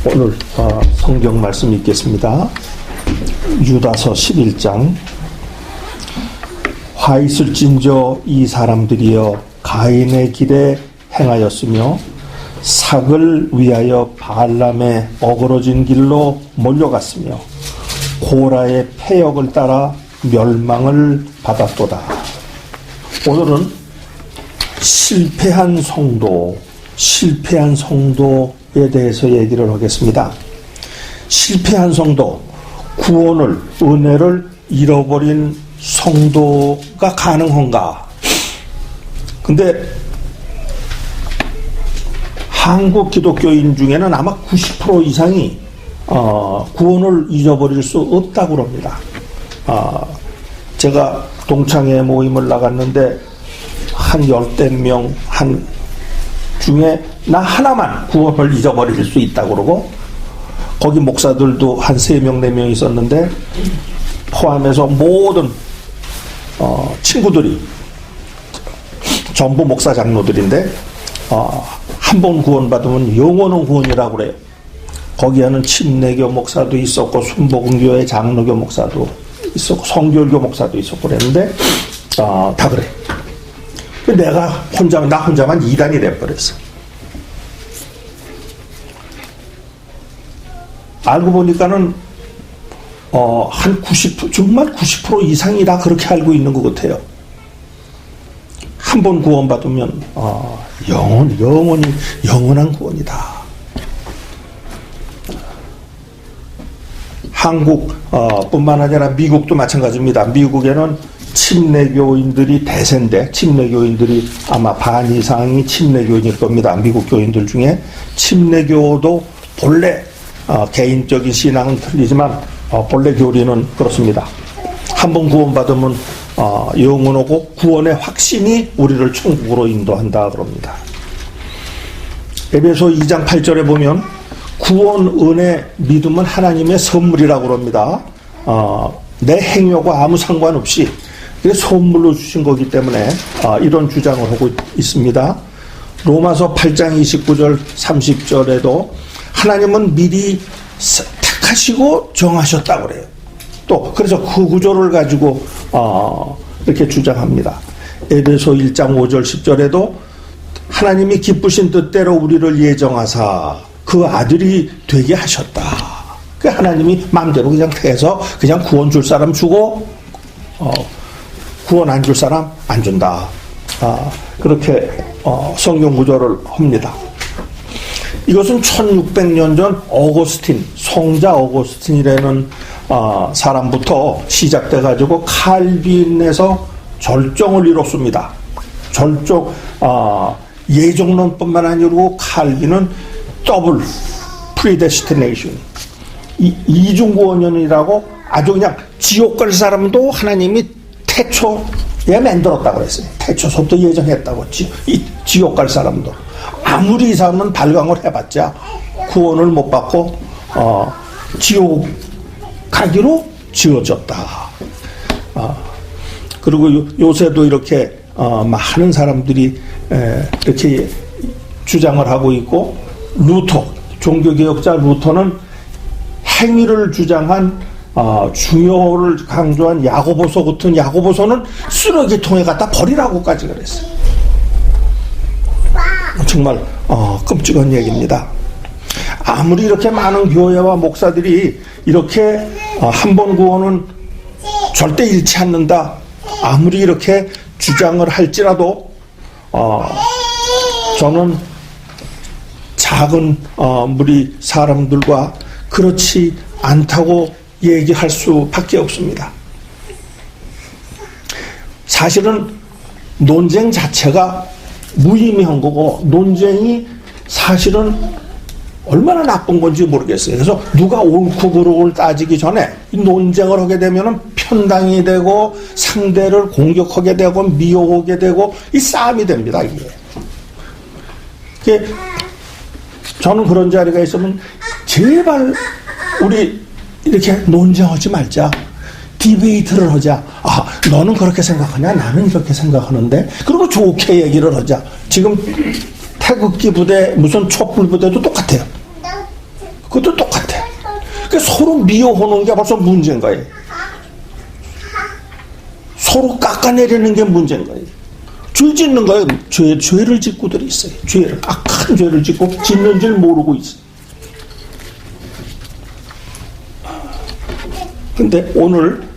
오늘 성경 말씀 읽겠습니다. 유다서 11장. 화 있을진저 이 사람들이여 가인의 길에 행하였으며 삭을 위하여 바알람의 어그러진 길로 몰려갔으며 고라의 패역을 따라 멸망을 받았도다. 오늘은 실패한 성도에 대해서 얘기를 하겠습니다. 실패한 성도, 구원을, 은혜를 잃어버린 성도가 가능한가? 근데 한국 기독교인 중에는 아마 90% 이상이 구원을 잊어버릴 수 없다고 합니다. 제가 동창회 모임을 나갔는데 한 10명 중에 나 하나만 구원을 잊어버릴 수 있다고 그러고, 거기 목사들도 한 3명, 4명 있었는데 포함해서 모든 친구들이 전부 목사 장로들인데 한 번 구원받으면 영원한 구원이라고 그래요. 거기에는 침례교 목사도 있었고 순복음교회 장로교 목사도 있었고 성결교 목사도 있었고 그랬는데 다 그래. 나 혼자만 2단이 돼버렸어. 알고 보니까는 한 90%, 정말 90% 이상이 다 그렇게 알고 있는 것 같아요. 한 번 구원받으면 영원한 구원이다. 한국 뿐만 아니라 미국도 마찬가지입니다. 미국에는 침례교인들이 대세인데, 침례교인들이 아마 반 이상이 침례교인일 겁니다. 미국 교인들 중에. 침례교도 본래 개인적인 신앙은 틀리지만 본래 교리는 그렇습니다. 한번 구원받으면 영원하고 구원의 확신이 우리를 천국으로 인도한다 그럽니다. 에베소 2장 8절에 보면 구원, 은혜, 믿음은 하나님의 선물이라고 그럽니다. 내 행위와 아무 상관없이 선물로 주신 거기 때문에 이런 주장을 하고 있습니다. 로마서 8장 29절 30절에도 하나님은 미리 택하시고 정하셨다고 그래요. 또 그래서 그 구조를 가지고 이렇게 주장합니다. 에베소 1장 5절 10절에도 하나님이 기쁘신 뜻대로 우리를 예정하사 그 아들이 되게 하셨다. 그 하나님이 마음대로 그냥 해서 그냥 구원 줄 사람 주고 구원 안 줄 사람 안 준다. 그렇게 성경 구조를 합니다. 이것은 1600년 전 성자 어거스틴이라는 사람부터 시작돼 가지고 칼빈에서 절정을 이뤘습니다. 예정론뿐만 아니고 칼빈은 더블 프리데스티네이션, 이중구원론이라고 아주 그냥 지옥 갈 사람도 하나님이 태초에 만들었다고 그랬어요. 태초서부터 예정했다고. 지옥 갈 사람도 아무리 이 사람은 발광을 해봤자 구원을 못 받고 지옥 가기로 지어졌다. 그리고 요새도 이렇게 많은 사람들이 이렇게 주장을 하고 있고, 종교개혁자 루터는 행위를 주장한 중요를 강조한 야고보서 같은 야고보서는 쓰레기통에 갖다 버리라고까지 그랬어요. 정말 끔찍한 얘기입니다. 아무리 이렇게 많은 교회와 목사들이 이렇게 한 번 구원은 절대 잃지 않는다, 아무리 이렇게 주장을 할지라도 저는 작은 무리 사람들과 그렇지 않다고 얘기할 수밖에 없습니다. 사실은 논쟁 자체가 무의미한 거고, 논쟁이 사실은 얼마나 나쁜 건지 모르겠어요. 그래서 누가 옳고 그르고를 따지기 전에 이 논쟁을 하게 되면 편당이 되고 상대를 공격하게 되고 미워하게 되고 이 싸움이 됩니다. 이게 저는 그런 자리가 있으면 제발 우리 이렇게 논쟁하지 말자. 디베이트를 하자. 너는 그렇게 생각하냐? 나는 이렇게 생각하는데. 그리고 좋게 얘기를 하자. 지금 태극기 부대, 무슨 촛불 부대도 똑같아요. 그것도 똑같아. 그러니까 서로 미워하는 게 벌써 문제인 거예요. 서로 깎아내리는 게 문제인 거예요. 죄 짓는 거예요. 죄를 짓고들이 있어요. 악한 죄를 짓고 짓는 줄 모르고 있어요. 근데 오늘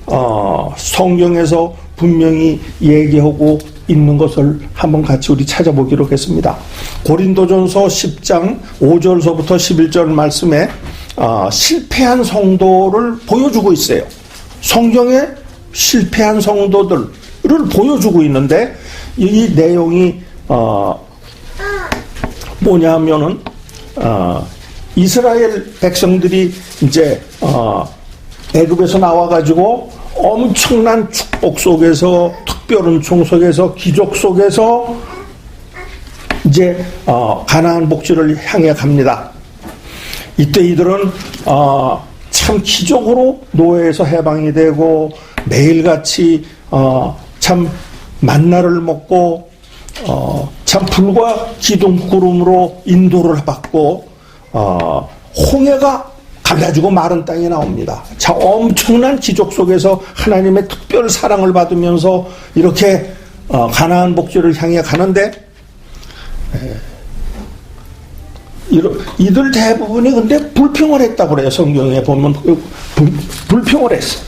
성경에서 분명히 얘기하고 있는 것을 한번 같이 우리 찾아보기로 했습니다. 고린도전서 10장 5절서부터 11절 말씀에 실패한 성도를 보여주고 있어요. 성경에 실패한 성도들을 보여주고 있는데 이 내용이 뭐냐면은 이스라엘 백성들이 이제 애굽에서 나와가지고 엄청난 축복 속에서 특별 은총 속에서 기적 속에서 이제 가나안 복지를 향해 갑니다. 이때 이들은 참 기적으로 노예에서 해방이 되고 매일같이 참 만나를 먹고 참 불과 기둥구름으로 인도를 받고 홍해가 갈라지고 마른 땅이 나옵니다. 자, 엄청난 기적 속에서 하나님의 특별 사랑을 받으면서 이렇게 가나안 복지를 향해 가는데 이들 대부분이 근데 불평을 했다고 그래요. 성경에 보면 불평을 했어.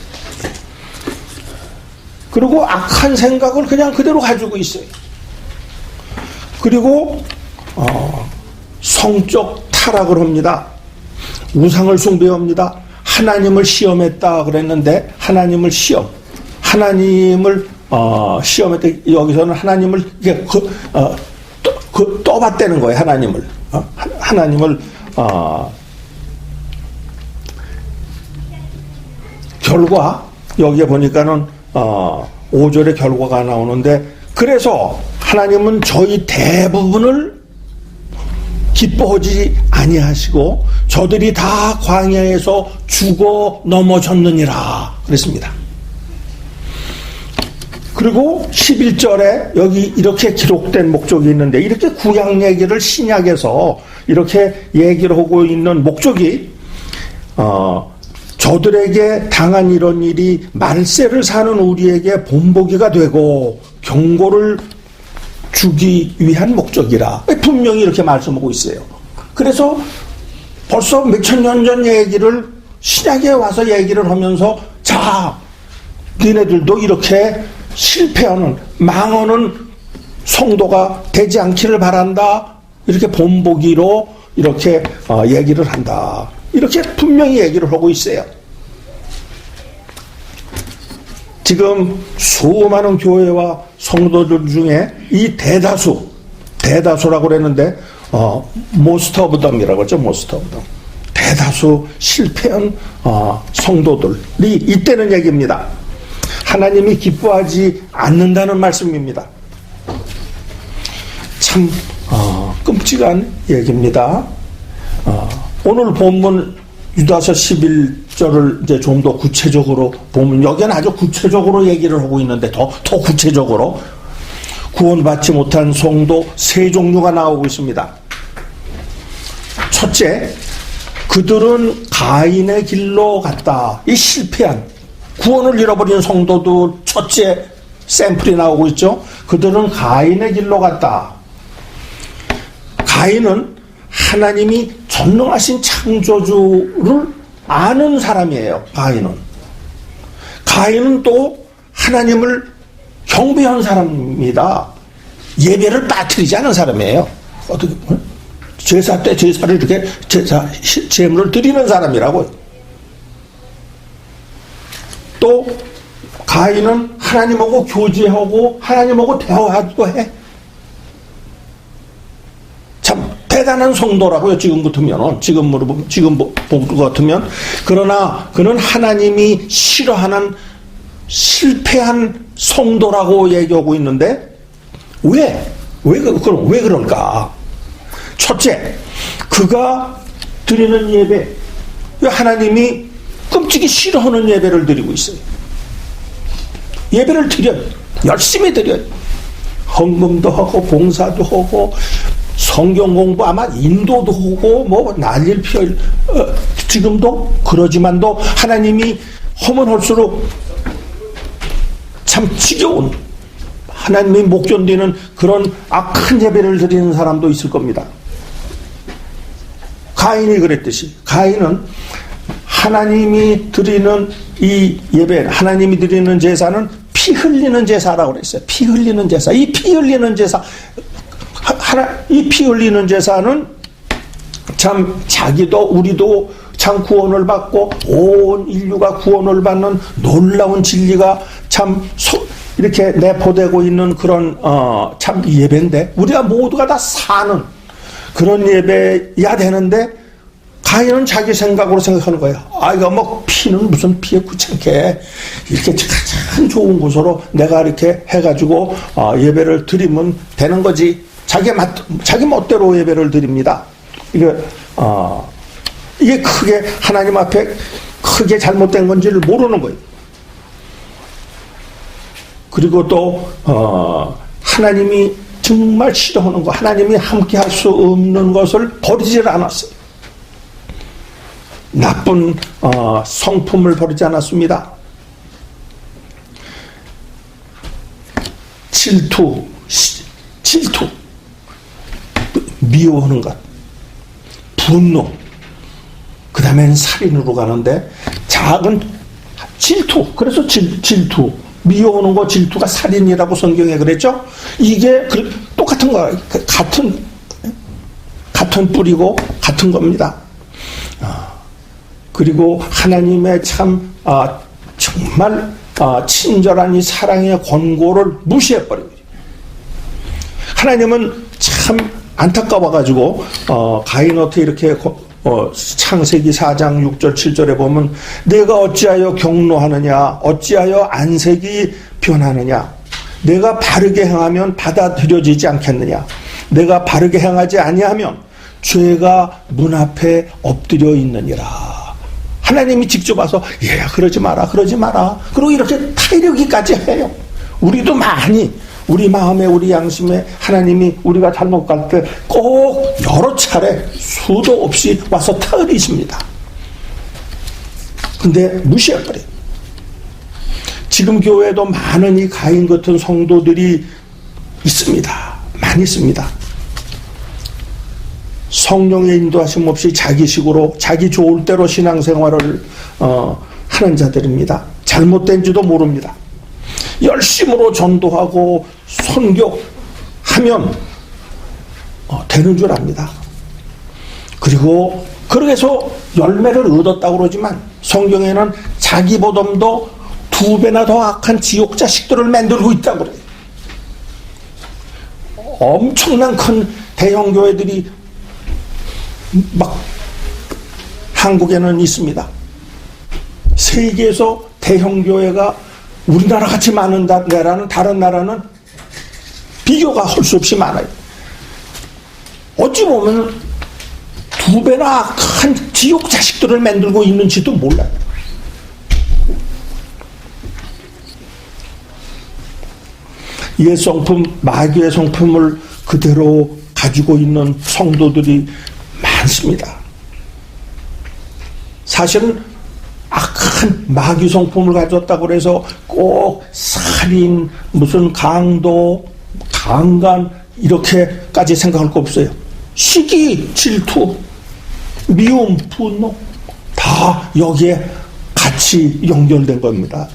그리고 악한 생각을 그냥 그대로 가지고 있어요. 그리고 성적 타락을 합니다. 우상을 숭배합니다. 하나님을 시험했다 그랬는데 하나님을 시험했다. 여기서는 하나님을 떠받대는 거예요. 하나님을 결과 여기에 보니까는 5절의 결과가 나오는데 그래서 하나님은 저희 대부분을 기뻐하지 아니하시고 저들이 다 광야에서 죽어 넘어졌느니라 그랬습니다. 그리고 11절에 여기 이렇게 기록된 목적이 있는데 이렇게 구약 얘기를 신약에서 이렇게 얘기를 하고 있는 목적이 저들에게 당한 이런 일이 말세를 사는 우리에게 본보기가 되고 경고를 주기 위한 목적이라 분명히 이렇게 말씀하고 있어요. 그래서 벌써 몇천 년 전 얘기를 신약에 와서 얘기를 하면서 자, 니네들도 이렇게 실패하는 망하는 성도가 되지 않기를 바란다. 이렇게 본보기로 이렇게 얘기를 한다. 이렇게 분명히 얘기를 하고 있어요. 지금 수많은 교회와 성도들 중에 이 대다수라고 그랬는데 most of them이라고 했죠. most of them. 대다수 실패한 성도들이 있다는 얘기입니다. 하나님이 기뻐하지 않는다는 말씀입니다. 참 끔찍한 얘기입니다. 오늘 본문 유다서 11절을 이제 좀 더 구체적으로 보면 여기는 아주 구체적으로 얘기를 하고 있는데 더 구체적으로 구원받지 못한 성도 세 종류가 나오고 있습니다. 첫째, 그들은 가인의 길로 갔다. 이 실패한 구원을 잃어버린 성도들 첫째 샘플이 나오고 있죠. 그들은 가인의 길로 갔다. 가인은 하나님이 전능하신 창조주를 아는 사람이에요. 가인은 또 하나님을 경배한 사람입니다. 예배를 빠뜨리지 않은 사람이에요. 어떻게 제사 때 제사를 이렇게 제물을 드리는 사람이라고. 또 가인은 하나님하고 교제하고 하나님하고 대화하기도 해. 참 대단한 성도라고요. 지금 본 것 같으면. 그러나 그는 하나님이 싫어하는 실패한 성도라고 얘기하고 있는데 왜 그럴까? 첫째, 그가 드리는 예배, 하나님이 끔찍이 싫어하는 예배를 드리고 있어요. 예배를 드려요. 열심히 드려요. 헌금도 하고 봉사도 하고 성경 공부 아마 인도도 하고 뭐 난리를 지금도 그러지만도 하나님이 하면 할수록 참 지겨운, 하나님이 못 견디는 그런 악한 예배를 드리는 사람도 있을 겁니다. 가인이 그랬듯이, 가인은 하나님이 드리는 이 예배, 하나님이 드리는 제사는 피 흘리는 제사라고 그랬어요. 피 흘리는 제사. 이 피 흘리는 제사, 이 피 흘리는 제사는 참 자기도 우리도 참 구원을 받고 온 인류가 구원을 받는 놀라운 진리가 참 이렇게 내포되고 있는 그런 참 예배인데, 우리가 모두가 다 사는 그런 예배야 되는데, 가인은 자기 생각으로 생각하는 거예요. 아, 이거 뭐 피는 무슨 피에 귀찮게 이렇게 가장 좋은 곳으로 내가 이렇게 해가지고 예배를 드리면 되는 거지. 자기 멋대로 예배를 드립니다. 이게 크게 하나님 앞에 크게 잘못된 건지를 모르는 거예요. 그리고 또 하나님이 정말 싫어하는 거, 하나님이 함께 할 수 없는 것을 버리질 않았어요. 나쁜 성품을 버리지 않았습니다. 질투, 미워하는 것, 분노, 그 다음에는 살인으로 가는데, 작은 질투, 그래서 질투, 미워하는 거, 질투가 살인이라고 성경에 그랬죠? 이게 똑같은 거예요. 같은 뿌리고 같은 겁니다. 그리고 하나님의 참 정말 친절한 이 사랑의 권고를 무시해버리고, 하나님은 참 안타까워가지고 가인한테 이렇게 창세기 4장 6절 7절에 보면, 내가 어찌하여 경노하느냐, 어찌하여 안색이 변하느냐, 내가 바르게 행하면 받아들여지지 않겠느냐, 내가 바르게 행하지 아니하면 죄가 문 앞에 엎드려 있느니라. 하나님이 직접 와서 그러지 마라, 그러지 마라. 그리고 이렇게 타이르기까지 해요. 우리도 많이 우리 마음에, 우리 양심에 하나님이 우리가 잘못 갈 때 꼭 여러 차례 수도 없이 와서 타이르십니다. 근데 무시해버려요. 지금 교회에도 많은 이 가인 같은 성도들이 있습니다. 많이 있습니다. 성령의 인도하심 없이 자기식으로 자기 좋을 대로 신앙생활을 하는 자들입니다. 잘못된지도 모릅니다. 열심으로 전도하고 선교하면 되는 줄 압니다. 그리고 그래서 열매를 얻었다고 그러지만, 성경에는 자기보다도 2배나 더 악한 지옥 자식들을 만들고 있다고 그래요. 엄청난 큰 대형 교회들이 막 한국에는 있습니다. 세계에서 대형 교회가 우리나라 같이 많은 나라는, 다른 나라는 비교가 할 수 없이 많아요. 어찌 보면 2배나 악한 지옥 자식들을 만들고 있는지도 몰라요. 옛 성품, 마귀의 성품을 그대로 가지고 있는 성도들이 많습니다. 사실은 악한 마귀 성품을 가졌다고 해서 꼭 살인, 무슨 강도, 강간 이렇게까지 생각할 거 없어요. 시기, 질투, 미움, 분노 다 여기에 같이 연결된 겁니다.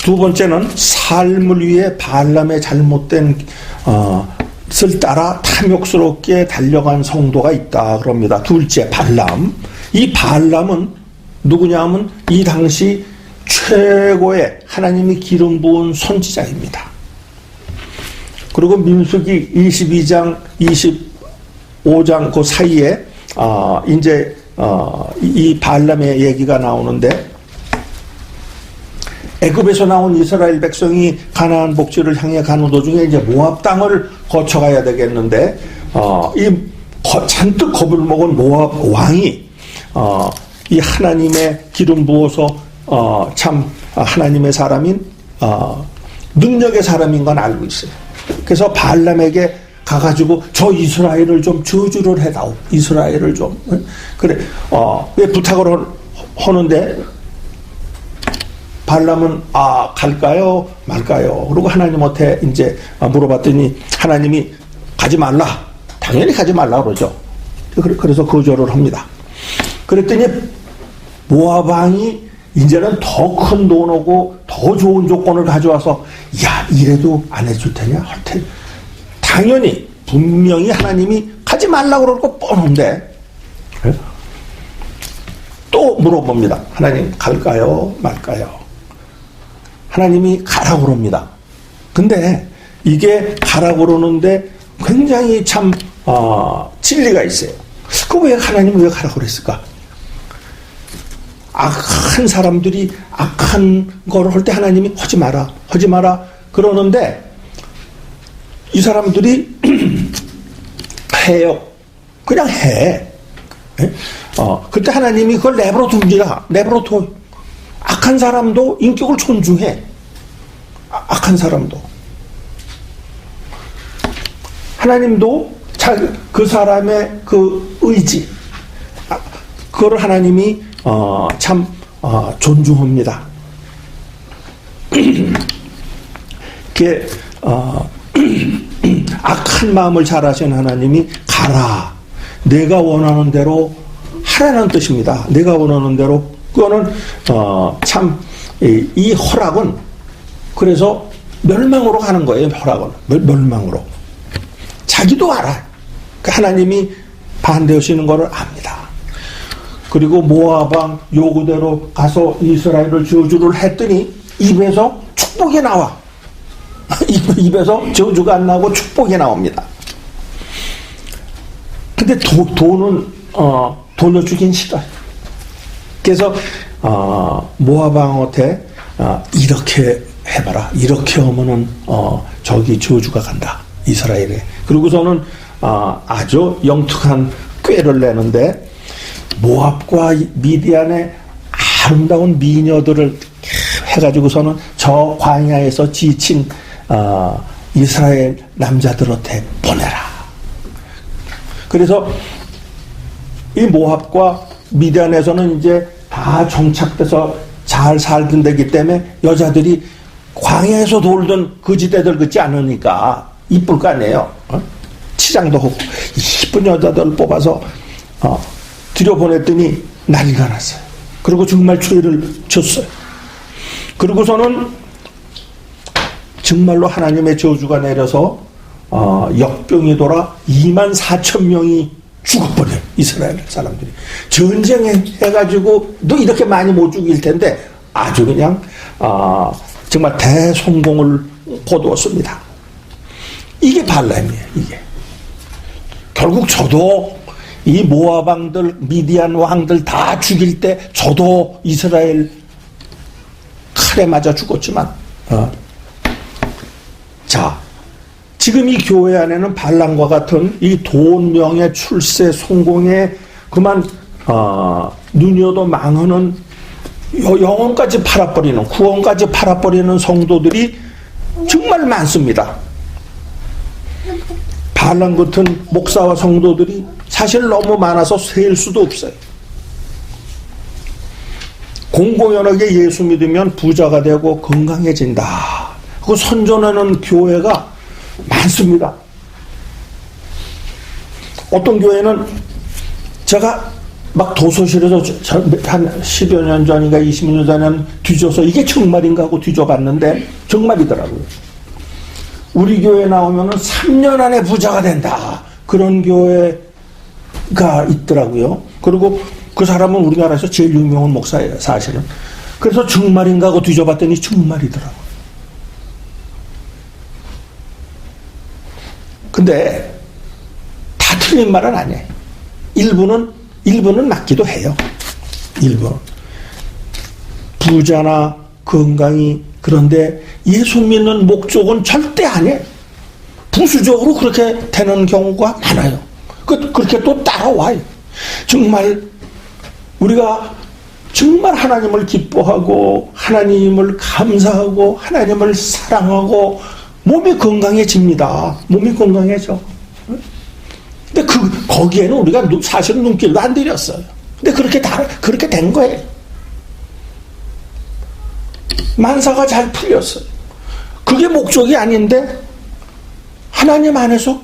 두 번째는 삶을 위해 발람의 잘못된 것을 따라 탐욕스럽게 달려간 성도가 있다 그럽니다. 둘째, 발람. 이 발람은 누구냐 하면 이 당시 최고의 하나님이 기름 부은 선지자입니다. 그리고 민수기 22장 25장 그 사이에 이제 이 발람의 얘기가 나오는데, 애굽에서 나온 이스라엘 백성이 가나안 복지를 향해 가는 도중에 이제 모압 땅을 거쳐가야 되겠는데, 잔뜩 겁을 먹은 모압 왕이 이 하나님의 기름 부어서 참 하나님의 사람인 능력의 사람인 건 알고 있어요. 그래서 발람에게 가가지고 저 이스라엘을 좀 저주를 해다오. 이스라엘을 좀. 그래. 왜 부탁을 하는데 발람은 갈까요? 말까요? 그리고 하나님한테 이제 물어봤더니 하나님이 가지 말라. 당연히 가지 말라 그러죠. 그래서 거절을 합니다. 그랬더니 모압 왕이 이제는 더 큰 돈 오고 더 좋은 조건을 가져와서 야 이래도 안 해줄 테냐 할 테. 당연히 분명히 하나님이 가지 말라고 그럴 거 뻔한데 또 물어봅니다. 하나님 갈까요 말까요? 하나님이 가라고 그럽니다. 근데 이게 가라고 그러는데 굉장히 참 진리가 있어요. 왜 하나님은 왜 가라고 그랬을까? 악한 사람들이 악한 걸 할 때 하나님이 하지 마라 그러는데 이 사람들이 해요. 그냥 해. 그때 하나님이 그걸 내버려 둡니다. 내버려 둬. 악한 사람도 인격을 존중해. 악한 사람도. 하나님도 그 사람의 그 의지, 그걸 하나님이 참 존중합니다. 이게 악한 마음을 잘 아시는 하나님이 가라. 내가 원하는 대로 하라는 뜻입니다. 내가 원하는 대로. 그거는 참 이 허락은 그래서 멸망으로 가는 거예요. 허락은 멸망으로. 자기도 알아. 하나님이 반대하시는 것을 압니다. 그리고 모압 왕 요구대로 가서 이스라엘을 저주를 했더니 입에서 축복이 나와. 입에서 저주가 안 나오고 축복이 나옵니다. 근데 돈은 돌려주긴 싫어요. 그래서 모압 왕한테 이렇게 해봐라. 이렇게 하면은 저기 저주가 간다. 이스라엘에. 그리고서는 아주 영특한 꾀를 내는데 모압과 미디안의 아름다운 미녀들을 해가지고서는 저 광야에서 지친 이스라엘 남자들한테 보내라. 그래서 이 모압과 미디안에서는 이제 다 정착돼서 잘 살던 데기 때문에 여자들이 광야에서 돌던 거지대들 같지 않으니까 이쁠 거 아니에요. 치장도 하고 이쁜 여자들을 뽑아서 들여보냈더니 난리가 났어요. 그리고 정말 죄를 졌어요. 그리고서는 정말로 하나님의 저주가 내려서 역병이 돌아 24,000명이 죽어버려요. 이스라엘 사람들이. 전쟁해가지고 너 이렇게 많이 못 죽일 텐데 아주 그냥 정말 대성공을 거두었습니다. 이게 발람이에요. 이게. 결국 저도 이 모압 왕들, 미디안 왕들 다 죽일 때 저도 이스라엘 칼에 맞아 죽었지만 자, 지금 이 교회 안에는 발람과 같은 이 돈, 명예, 출세, 성공에 그만 눈여도 망하는 영혼까지 팔아버리는, 구원까지 팔아버리는 성도들이 정말 많습니다. 발람 같은 목사와 성도들이 사실 너무 많아서 셀 수도 없어요. 공공연하게 예수 믿으면 부자가 되고 건강해진다. 그 선전하는 교회가 많습니다. 어떤 교회는 제가 막 도서실에서 한 10여 년 전인가 20년 전에 뒤져서 이게 정말인가 하고 뒤져봤는데 정말이더라고요. 우리 교회 나오면은 3년 안에 부자가 된다. 그런 교회가 있더라고요. 그리고 그 사람은 우리나라에서 제일 유명한 목사예요, 사실은. 그래서 정말인가 하고 뒤져봤더니 정말이더라고요. 근데 다 틀린 말은 아니에요. 일부는 맞기도 해요. 일부. 부자나 건강이 그런데 예수 믿는 목적은 절대 아니에요. 부수적으로 그렇게 되는 경우가 많아요. 그렇게 또 따라와요. 정말 우리가 정말 하나님을 기뻐하고 하나님을 감사하고 하나님을 사랑하고 몸이 건강해집니다. 몸이 건강해져. 근데 거기에는 우리가 사실은 눈길도 안 들였어요. 근데 그렇게 된 거예요. 만사가 잘 풀렸어요. 그게 목적이 아닌데 하나님 안에서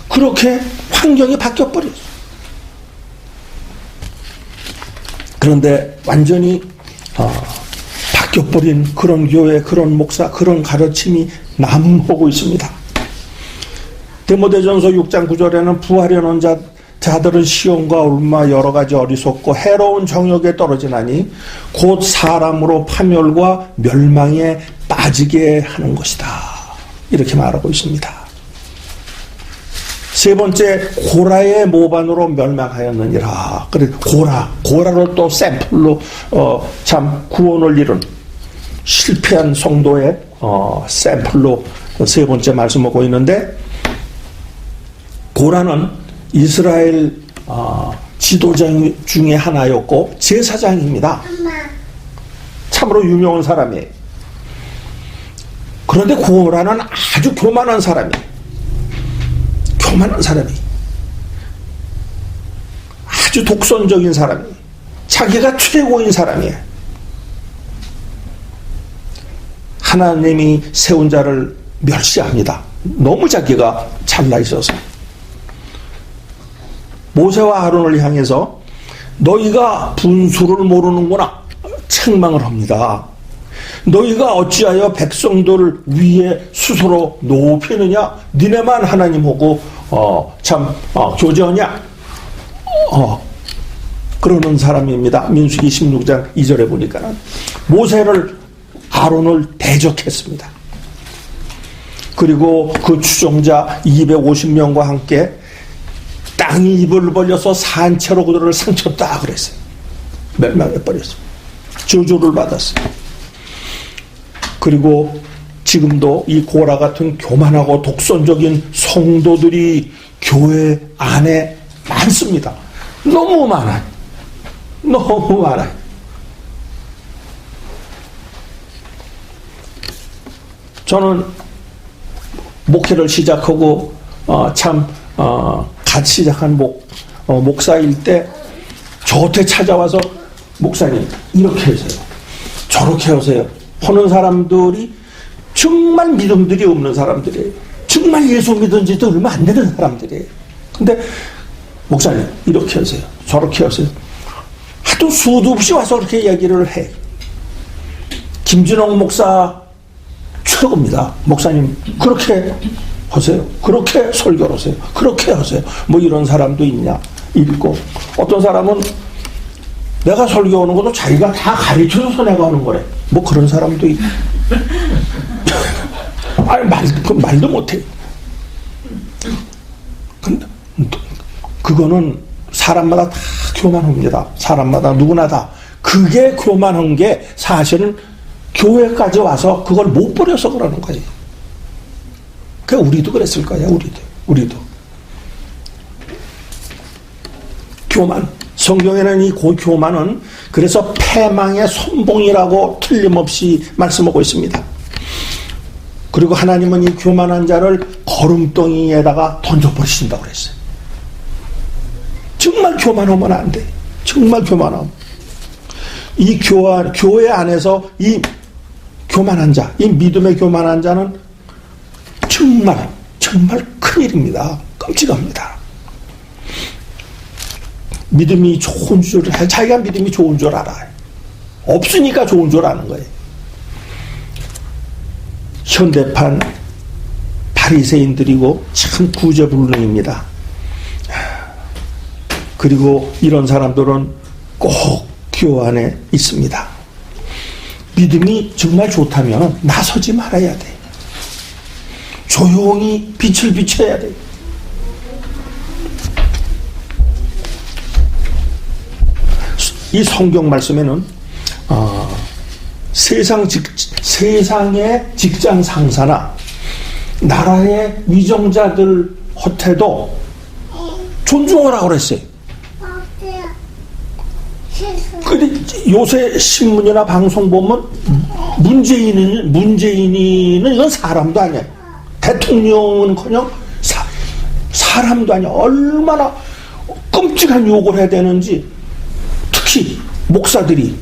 그렇게 환경이 바뀌어버렸어요. 그런데 완전히 바뀌어버린 그런 교회, 그런 목사, 그런 가르침이 남보고 있습니다. 디모데전서 6장 9절에는 부하려는 자들은 시험과 올마 여러 가지 어리석고 해로운 정욕에 떨어지나니 곧 사람으로 파멸과 멸망에 빠지게 하는 것이다. 이렇게 말하고 있습니다. 세 번째, 고라의 모반으로 멸망하였느니라. 그래, 고라를 또 샘플로 참 구원을 이룬 실패한 성도의 샘플로 세 번째 말씀하고 있는데, 고라는 이스라엘 지도자 중에 하나였고 제사장입니다. 참으로 유명한 사람이에요. 그런데 고라는 아주 교만한 사람이에요. 아주 독선적인 사람이에요. 자기가 최고인 사람이에요. 하나님이 세운 자를 멸시합니다. 너무 자기가 잘나 있어서. 모세와 아론을 향해서 너희가 분수를 모르는구나 책망을 합니다. 너희가 어찌하여 백성들을 위에 스스로 높이느냐? 니네만 하나님하고 교제하냐? 그러는 사람입니다. 민수기 16장 2절에 보니까 모세를 아론을 대적했습니다. 그리고 그 추종자 250명과 함께 땅이 입을 벌려서 산채로 그들을 상쳤다 그랬어요. 멸망해버렸어요. 저주를 받았어요. 그리고 지금도 이 고라 같은 교만하고 독선적인 성도들이 교회 안에 많습니다. 너무 많아요. 저는 목회를 시작하고 같이 시작한 목사일 때 저한테 찾아와서 목사님 이렇게 하세요. 저렇게 하세요. 하는 사람들이 정말 믿음들이 없는 사람들이에요. 정말 예수 믿은 지도 얼마 안 되는 사람들이에요. 근데 목사님 이렇게 하세요. 저렇게 하세요. 하도 수도 없이 와서 그렇게 얘기를 해. 김진홍 목사 최고입니다. 목사님 그렇게 하세요. 그렇게 설교를 하세요. 그렇게 하세요. 뭐 이런 사람도 있고 어떤 사람은 내가 설교하는 것도 자기가 다 가르쳐줘서 내가 하는 거래. 뭐 그런 사람도 있고. 아니 말도 못해. 근데 그거는 사람마다 다 교만합니다. 사람마다 누구나 다. 그게 교만한 게 사실은 교회까지 와서 그걸 못 버려서 그러는 거지. 그러니까 우리도 그랬을 거야. 우리도 교만. 성경에는 이 교만은 그래서 패망의 선봉이라고 틀림없이 말씀하고 있습니다. 그리고 하나님은 이 교만한 자를 거름덩이에다가 던져버리신다고 그랬어요. 정말 교만하면 안 돼. 정말 교만하면. 이 교회 안에서 이 교만한 자, 이 믿음의 교만한 자는 정말 큰일입니다. 끔찍합니다. 믿음이 좋은 줄, 자기가 믿음이 좋은 줄 알아요. 없으니까 좋은 줄 아는 거예요. 현대판 바리새인들이고 참 구제불능입니다. 그리고 이런 사람들은 꼭 교회 안에 있습니다. 믿음이 정말 좋다면 나서지 말아야 돼. 조용히 빛을 비춰야 돼. 이 성경 말씀에는 세상의 직장 상사나 나라의 위정자들 헛해도 존중하라고 그랬어요. 근데 요새 신문이나 방송 보면 문재인이는 이건 사람도 아니야. 대통령은커녕 사람도 아니야. 얼마나 끔찍한 욕을 해야 되는지, 특히 목사들이,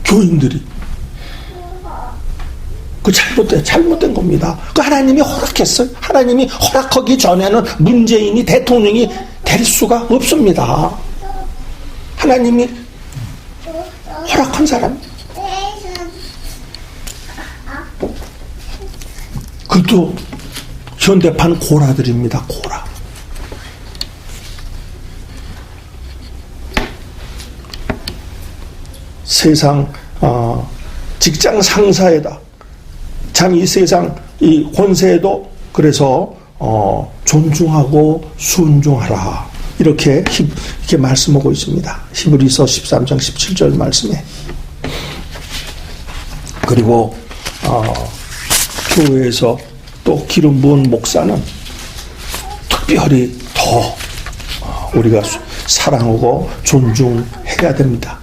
교인들이. 그 잘못된 겁니다. 그 하나님이 허락했어요. 하나님이 허락하기 전에는 문재인이 대통령이 될 수가 없습니다. 하나님이 허락한 사람. 그것도 현대판 고라들입니다. 고라. 세상 직장 상사에다 참 이 세상 이 권세에도 그래서 존중하고 순종하라 이렇게 말씀하고 있습니다. 히브리서 13장 17절 말씀에. 그리고 교회에서 또 기름 부은 목사는 특별히 더 우리가 사랑하고 존중해야 됩니다.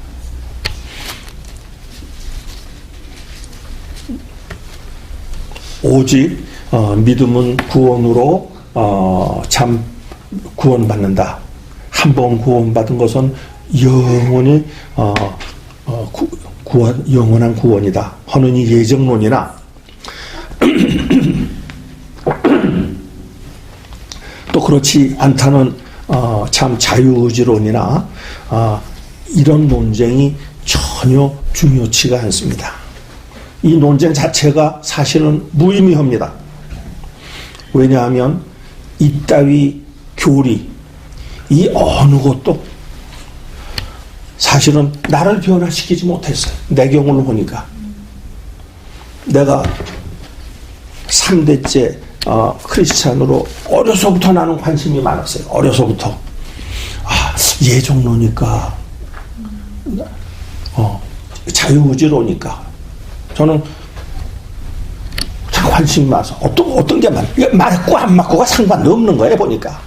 오직 믿음은 구원으로 참 구원받는다. 한 번 구원받은 것은 영원히 영원한 구원이다 하는 이 예정론이나 또 그렇지 않다는 참 자유의지론이나 이런 논쟁이 전혀 중요치가 않습니다. 이 논쟁 자체가 사실은 무의미합니다. 왜냐하면 이따위 교리, 이 어느 것도 사실은 나를 변화시키지 못했어요. 내 경우를 보니까. 내가 3대째 크리스찬으로 어려서부터 나는 관심이 많았어요. 어려서부터. 예정론이니까, 자유의지로니까. 저는 참 관심이 많아서 어떤 게 맞고 안 맞고가 상관도 없는 거예요. 보니까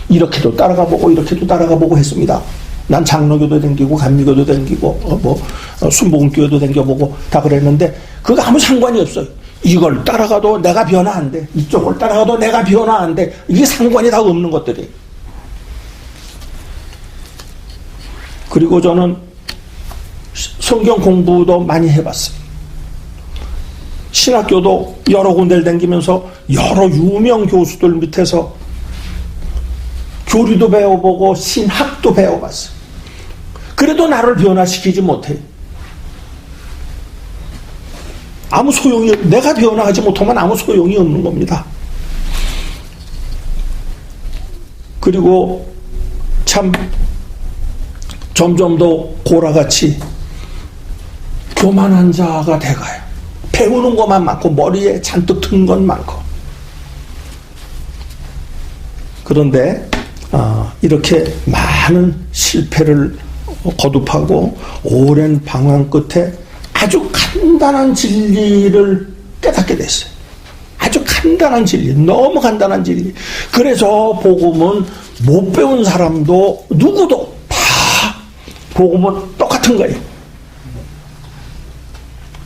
이렇게도 따라가 보고 이렇게도 따라가 보고 했습니다. 난 장로교도 댕기고 감리교도 댕기고 순복음교회도 댕겨보고 다 그랬는데 그거 아무 상관이 없어요. 이걸 따라가도 내가 변화 안 돼. 이쪽을 따라가도 내가 변화 안 돼. 이게 상관이 다 없는 것들이. 그리고 저는 성경 공부도 많이 해봤어요. 신학교도 여러 군데를 다니면서 여러 유명 교수들 밑에서 교리도 배워보고 신학도 배워봤어요. 그래도 나를 변화시키지 못해. 아무 소용이, 내가 변화하지 못하면 아무 소용이 없는 겁니다. 그리고 참 점점 더 고라같이 교만한 자가 돼가요. 배우는 것만 많고 머리에 잔뜩 든 건 많고. 그런데 이렇게 많은 실패를 거듭하고 오랜 방황 끝에 아주 간단한 진리를 깨닫게 됐어요. 아주 간단한 진리, 너무 간단한 진리. 그래서 복음은 못 배운 사람도 누구도 다 복음은 똑같은 거예요.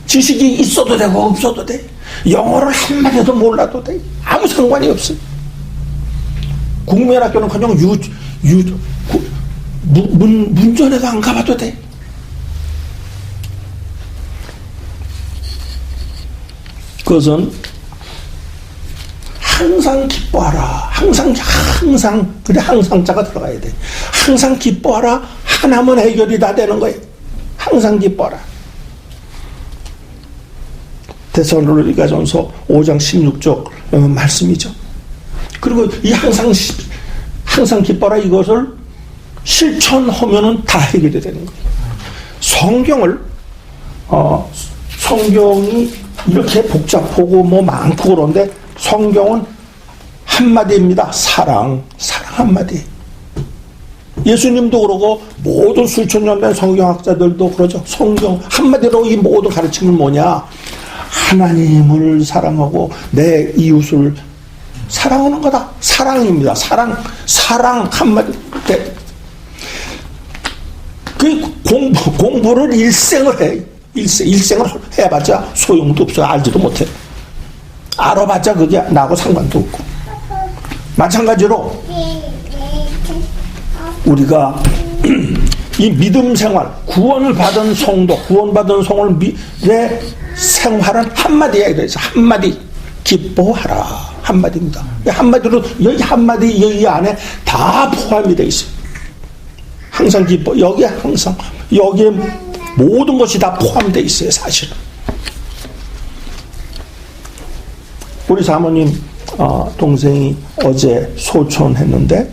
지식이 있어도 되고 없어도 돼. 영어를 한마디도 몰라도 돼. 아무 상관이 없어요. 국민학교는 그냥 문전에도 안 가봐도 돼. 그것은 항상 기뻐하라. 항상 그래, 항상자가 들어가야 돼. 항상 기뻐하라. 하나면 해결이 다 되는 거예요. 항상 기뻐하라. 데살로니가전서 5장 16절 말씀이죠. 그리고 이 항상 기뻐라 이것을 실천하면은 다 해결이 되는 거예요. 성경이 이렇게 복잡하고 뭐 많고 그런데 성경은 한마디입니다. 사랑 한마디. 예수님도 그러고 모든 수천 년 된 성경학자들도 그러죠. 성경 한마디로 이 모든 가르침은 뭐냐? 하나님을 사랑하고 내 이웃을 사랑하는 거다. 사랑입니다. 사랑 한마디. 그 공부를 일생을 해. 일생을 해봤자 소용도 없어요. 알지도 못해. 알아봤자 그게 나하고 상관도 없고. 마찬가지로 우리가 이 믿음 생활, 구원을 받은 성도, 구원받은 성도의 생활은 한마디야. 그래서 한마디, 기뻐하라. 한마디입니다. 한마디로, 여기 한마디, 여기 안에 다 포함이 되어 있어요. 항상 기뻐. 여기에 항상, 여기에 모든 것이 다 포함되어 있어요, 사실은. 우리 사모님, 동생이 어제 소천했는데,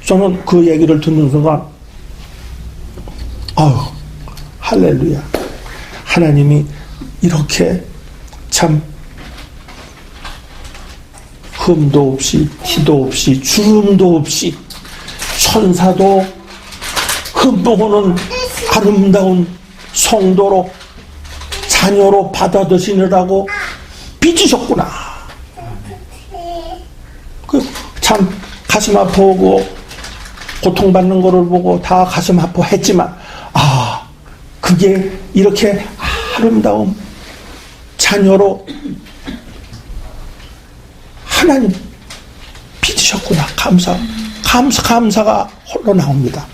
저는 그 얘기를 듣는 순간, 할렐루야. 하나님이 이렇게 참, 흠도 없이, 티도 없이, 주름도 없이, 천사도 흠보고는 아름다운 성도로, 자녀로 받아드시느라고 빚으셨구나. 참, 가슴 아파오고, 고통받는 거를 보고 다 가슴 아파했지만, 그게 이렇게 아름다운 자녀로 하나님 빚으셨구나. 감사가 홀로 나옵니다.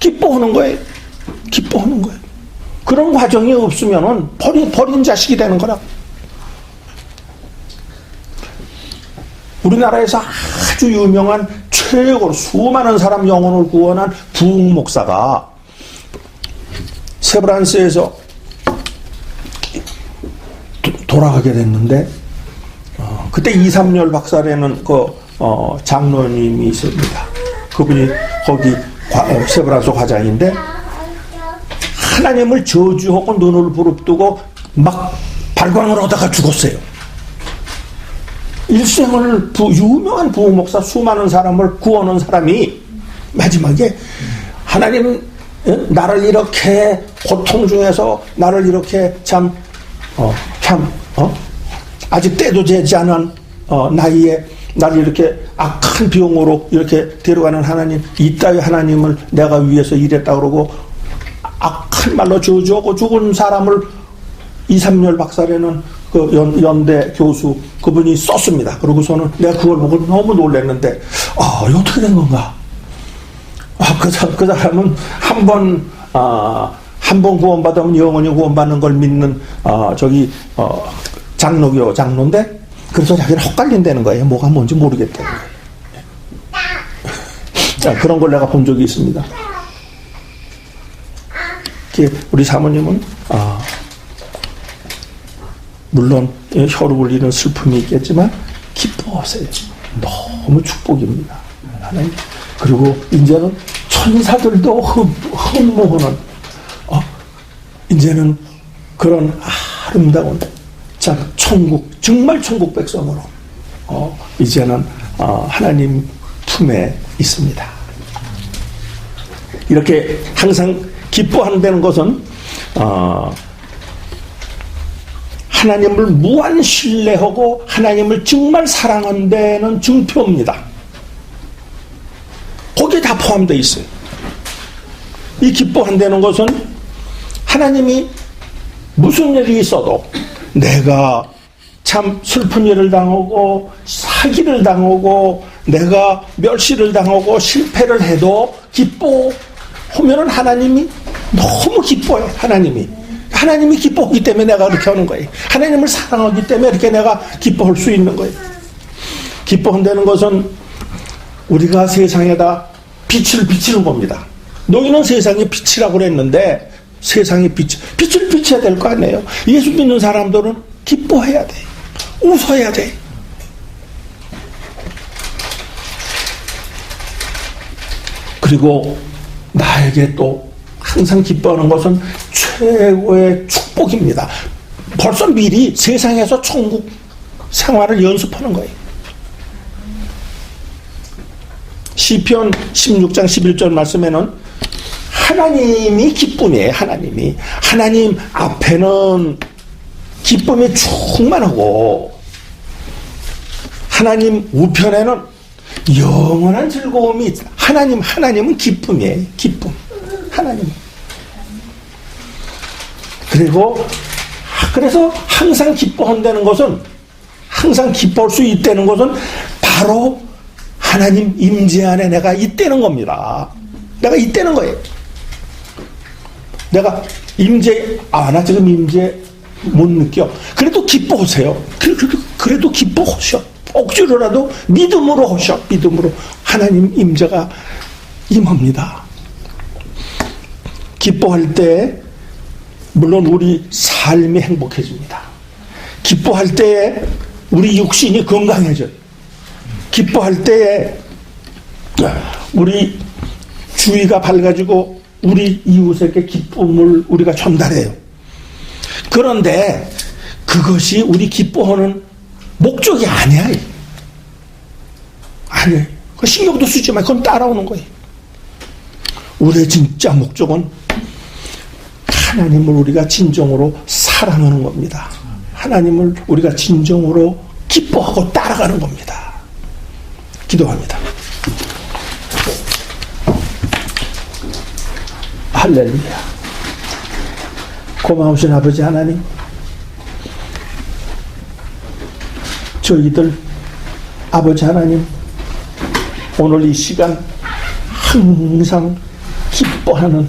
기뻐하는 거예요. 기뻐하는 거예요. 그런 과정이 없으면은 버린 자식이 되는 거라. 우리나라에서 아주 유명한 최고로 수많은 사람 영혼을 구원한 부흥 목사가 세브란스에서 돌아가게 됐는데, 그때 이삼열 박사라는 장로님이 있습니다. 그분이 거기 세브란스 과장인데, 하나님을 저주하고 눈을 부릅뜨고 막 발광을 얻다가 죽었어요. 일생을 유명한 부흥 목사, 수많은 사람을 구원한 사람이 마지막에 하나님, 나를 이렇게 고통 중에서 나를 이렇게 아직 때도 되지 않은 나이에 나를 이렇게 악한 병으로 이렇게 데려가는 하나님, 이따위 하나님을 내가 위해서 일했다 그러고 악한 말로 저주하고 죽은 사람을 이삼열 박사라는 그 연대 교수, 그분이 썼습니다. 그러고서는 내가 그걸 보고 너무 놀랐는데, 어떻게 된 건가? 그 사람은 한 번 구원받으면 영원히 구원받는 걸 믿는, 장로교 장로인데, 그래서 자기는 헛갈린다는 거예요. 뭐가 뭔지 모르겠다는 거예요. 자, 그런 걸 내가 본 적이 있습니다. 우리 사모님은, 물론 혀로 울리는 슬픔이 있겠지만 기뻐하세요. 너무 축복입니다. 하나님. 그리고 이제는 천사들도 흠모하는 이제는 그런 아름다운 참 천국, 정말 천국 백성으로 이제는 하나님 품에 있습니다. 이렇게 항상 기뻐한다는 것은 하나님을 무한 신뢰하고 하나님을 정말 사랑한다는 증표입니다. 거기에 다 포함되어 있어요. 이 기뻐한다는 것은 하나님이 무슨 일이 있어도 내가 참 슬픈 일을 당하고 사기를 당하고 내가 멸시를 당하고 실패를 해도 기뻐하면 하나님이 너무 기뻐해. 하나님이 기뻐하기 때문에 내가 그렇게 하는 거예요. 하나님을 사랑하기 때문에 이렇게 내가 기뻐할 수 있는 거예요. 기뻐한다는 것은 우리가 세상에다 빛을 비치는 겁니다. 너희는 세상의 빛이라고 그랬는데 세상의 빛을 비춰야 될 거 아니에요. 예수 믿는 사람들은 기뻐해야 돼. 웃어야 돼. 그리고 나에게 또 항상 기뻐하는 것은 최고의 축복입니다. 벌써 미리 세상에서 천국 생활을 연습하는 거예요. 시편 16장 11절 말씀에는 하나님이 기쁨이에요. 하나님 앞에는 기쁨이 충만하고 하나님 우편에는 영원한 즐거움이 하나님은 기쁨이에요. 기쁨. 하나님. 그래서 항상 기뻐한다는 것은, 항상 기뻐할 수 있다는 것은 바로 하나님 임재 안에 내가 있다는 겁니다. 내가 있다는 거예요. 내가 나 지금 임재 못 느껴. 그래도 기뻐하세요. 그래도 기뻐하셔. 억지로라도 믿음으로 하셔. 믿음으로. 하나님 임재가 임합니다. 기뻐할 때 물론 우리 삶이 행복해집니다. 기뻐할 때에 우리 육신이 건강해져요. 기뻐할 때에 우리 주위가 밝아지고 우리 이웃에게 기쁨을 우리가 전달해요. 그런데 그것이 우리 기뻐하는 목적이 아니야. 아니에요. 신경도 쓰지 마. 그건 따라오는 거예요. 우리의 진짜 목적은 하나님을 우리가 진정으로 사랑하는 겁니다. 하나님을 우리가 진정으로 기뻐하고 따라가는 겁니다. 기도합니다. 할렐루야. 고마우신 아버지 하나님, 저희들 아버지 하나님, 오늘 이 시간 항상 기뻐하는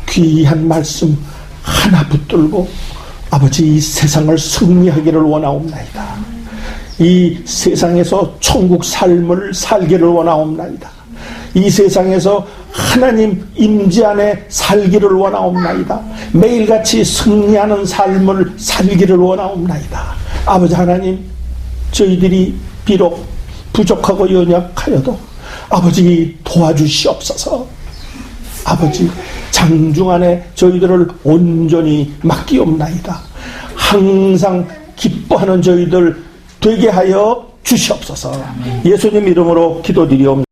귀한 말씀 하나 붙들고 아버지 이 세상을 승리하기를 원하옵나이다. 이 세상에서 천국 삶을 살기를 원하옵나이다. 이 세상에서 하나님 임재 안에 살기를 원하옵나이다. 매일같이 승리하는 삶을 살기를 원하옵나이다. 아버지 하나님, 저희들이 비록 부족하고 연약하여도 아버지 도와주시옵소서. 아버지 장중 안에 저희들을 온전히 맡기옵나이다. 항상 기뻐하는 저희들 되게 하여 주시옵소서. 예수님 이름으로 기도드리옵나이다.